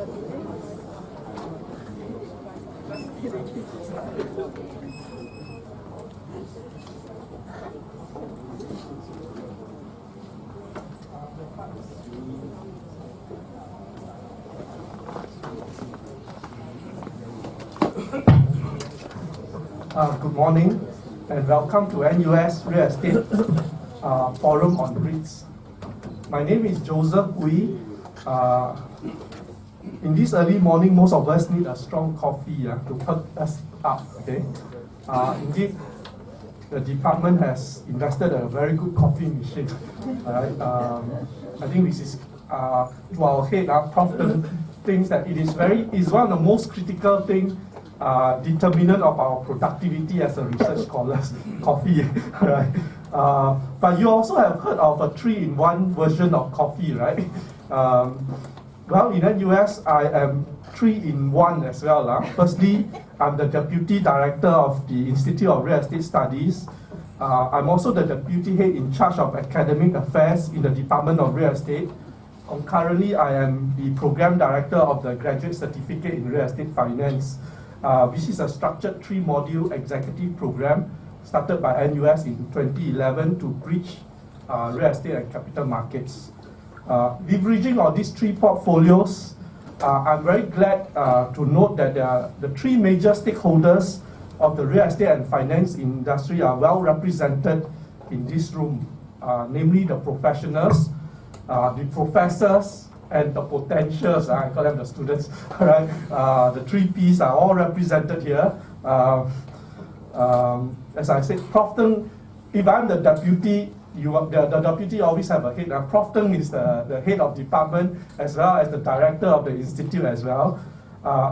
Good morning and welcome to NUS Real Estate Forum on REITs. My name is Joseph Hui. In this early morning, most of us need a strong coffee to perk us up. Okay. Indeed, the department has invested a very good coffee machine. Alright. I think this is to our head. Prof thinks that it is one of the most critical things. Determinant of our productivity as a research scholars, coffee. Right? But you also have heard of a 3-in-1 version of coffee, right? Well, in NUS, I am 3-in-1 as well. Firstly, I'm the Deputy Director of the Institute of Real Estate Studies. I'm also the Deputy Head in charge of Academic Affairs in the Department of Real Estate. Concurrently, I am the Program Director of the Graduate Certificate in Real Estate Finance. This is a structured 3-module executive program started by NUS in 2011 to bridge real estate and capital markets. Leveraging on these 3 portfolios, I'm very glad to note that the 3 major stakeholders of the real estate and finance industry are well represented in this room, namely the professionals, the professors, and the potentials, I call them the students, right? The 3 Ps are all represented here. As I said, Prof Teng, if I'm the deputy, the deputy always have a head. Prof Teng is the head of department as well as the director of the institute as well.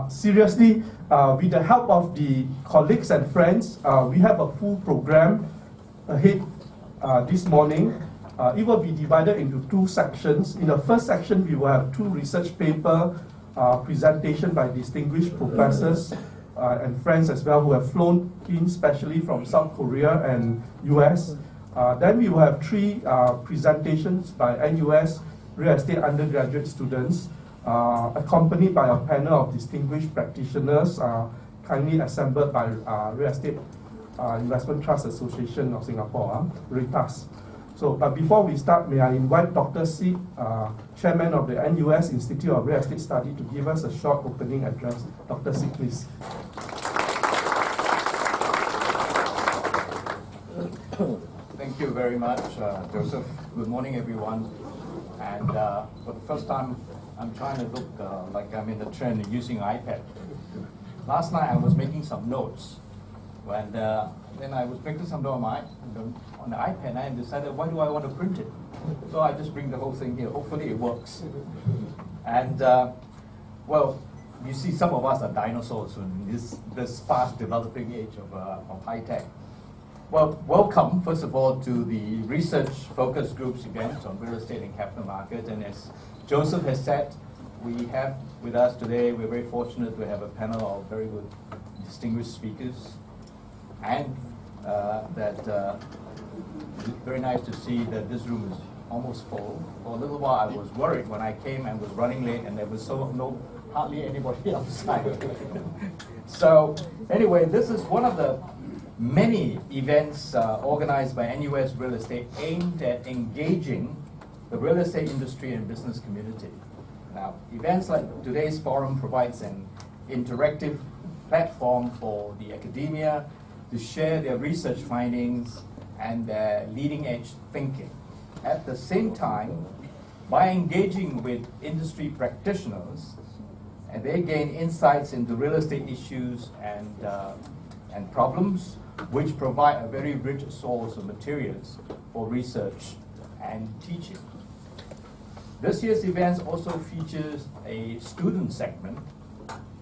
Seriously, with the help of the colleagues and friends, we have a full program ahead this morning. It will be divided into 2 sections. In the first section, we will have 2 research paper presentation by distinguished professors and friends as well who have flown in specially from South Korea and US. Then we will have 3 presentations by NUS real estate undergraduate students, accompanied by a panel of distinguished practitioners kindly assembled by Real Estate Investment Trust Association of Singapore, REITAS. So, but before we start, may I invite Dr. Sid, Chairman of the NUS Institute of Real Estate Study, to give us a short opening address. Dr. Sid, please. Thank you very much, Joseph. Good morning, everyone. And for the first time, I'm trying to look like I'm in the trend of using iPad. Last night, I was making some notes. And then I was making some notes on the iPad, and I decided, why do I want to print it? So I just bring the whole thing here. Hopefully it works. And well, you see, some of us are dinosaurs in this fast developing age of high tech. Well, welcome, first of all, to the Research Focus Groups event on real estate and capital markets. And as Joseph has said, we have with us today, we're very fortunate to have a panel of very good distinguished speakers. And it's very nice to see that this room is almost full. For a little while, I was worried when I came and was running late, and there was hardly anybody outside. So anyway, this is one of the many events organized by NUS Real Estate aimed at engaging the real estate industry and business community. Now, events like today's forum provides an interactive platform for the academia to share their research findings and their leading-edge thinking. At the same time, by engaging with industry practitioners, and they gain insights into real estate issues and problems, which provide a very rich source of materials for research and teaching. This year's event also features a student segment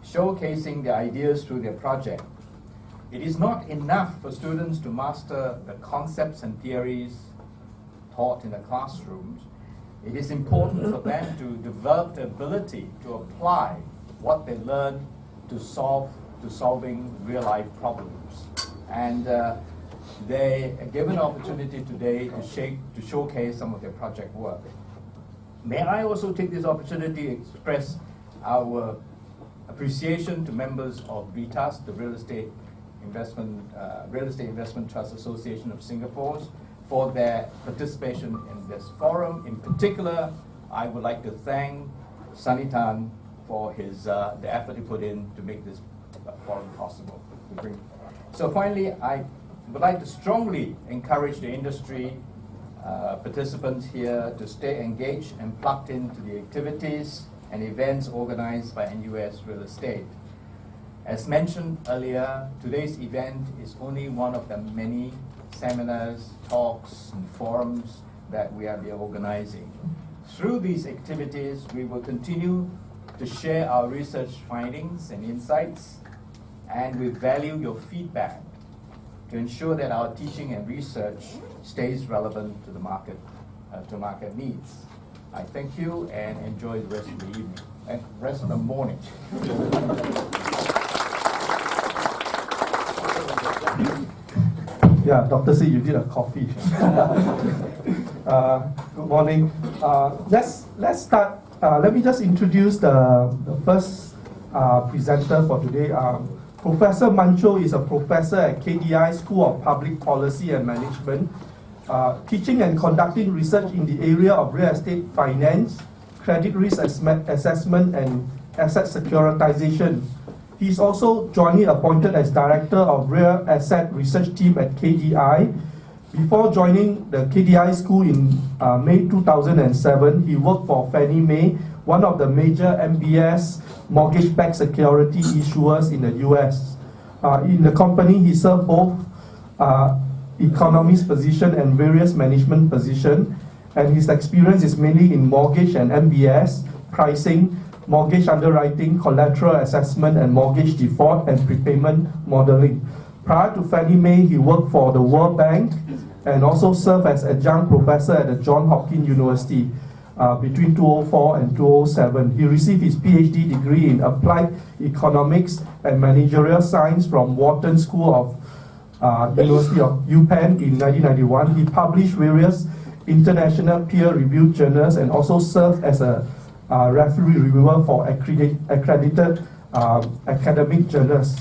showcasing their ideas through their project. It is not enough for students to master the concepts and theories taught in the classrooms. It is important for them to develop the ability to apply what they learn to solving real-life problems. And they are given an opportunity today to showcase some of their project work. May I also take this opportunity to express our appreciation to members of REITAS, the Real Estate Investment Trust Association of Singapore, for their participation in this forum. In particular, I would like to thank Sunny Tan for the effort he put in to make this forum possible. So finally, I would like to strongly encourage the industry participants here to stay engaged and plugged into the activities and events organized by NUS Real Estate. As mentioned earlier, today's event is only one of the many seminars, talks, and forums that we are organizing. Through these activities, we will continue to share our research findings and insights, and we value your feedback to ensure that our teaching and research stays relevant to the market, to market needs. I thank you and enjoy the rest of the evening and rest of the morning. Yeah, Dr. C, you did a coffee. Good morning. Let's start. Let me just introduce the first presenter for today. Professor Mancho is a professor at KDI School of Public Policy and Management, teaching and conducting research in the area of real estate finance, credit risk assessment, and asset securitization. He's also jointly appointed as Director of Real Asset Research Team at KDI. Before joining the KDI school in May 2007, he worked for Fannie Mae, one of the major MBS mortgage-backed security issuers in the US. In the company, he served both economist position and various management positions, and his experience is mainly in mortgage and MBS, pricing, mortgage underwriting, collateral assessment, and mortgage default and prepayment modeling. Prior to Fannie Mae, he worked for the World Bank and also served as adjunct professor at the Johns Hopkins University between 2004 and 2007. He received his PhD degree in Applied Economics and Managerial Science from Wharton School of University of UPenn in 1991. He published various international peer-reviewed journals and also served as a referee reviewer for accredited academic journals.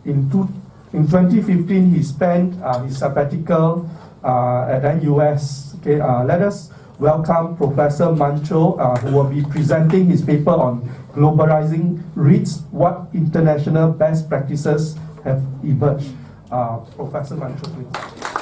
In 2015, he spent his sabbatical at NUS. Okay, let us welcome Professor Mancho, who will be presenting his paper on globalizing REITs, what international best practices have emerged. Professor Mancho, please.